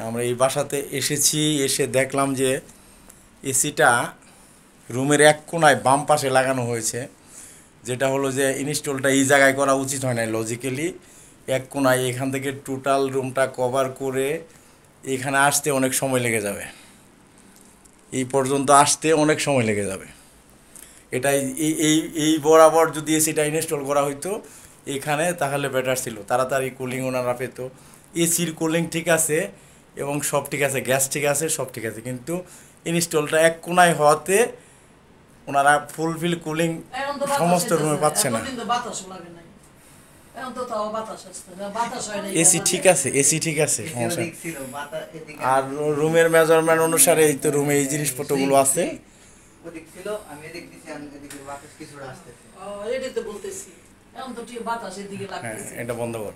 আমরা এই বাসাতে এসেছি, এসে দেখলাম যে এসিটা রুমের এক কোণায় বাম পাশে লাগানো হয়েছে, যেটা হলো যে ইনস্টলটা এই জায়গায় করা উচিত হয় না লজিক্যালি। এক কোণায় এখান থেকে টোটাল রুমটা কভার করে এখানে আসতে অনেক সময় লেগে যাবে, এই পর্যন্ত আসতে অনেক সময় লেগে যাবে। এটাই এই এই এই বরাবর যদি এসিটা ইনস্টল করা হইতো এখানে, তাহলে বেটার ছিল, তাড়াতাড়ি কুলিং ওনারা পেত। এসির কুলিং ঠিক আছে এবং সব ঠিক আছে, গ্যাস ঠিক আছে, সব ঠিক আছে, কিন্তু ইনস্টলটা এক কোণায় হওয়াতে ওনারা ফুলফিল কুলিং সমস্ত রুমে পাচ্ছে না। এসি ঠিক আছে, এসি ঠিক আছে, সমস্যা। আর রুমের মেজারমেন্ট অনুসারে এই তো রুমে এই জিনিসপত্রগুলো আছে। হ্যাঁ, এটা বন্ধ কর।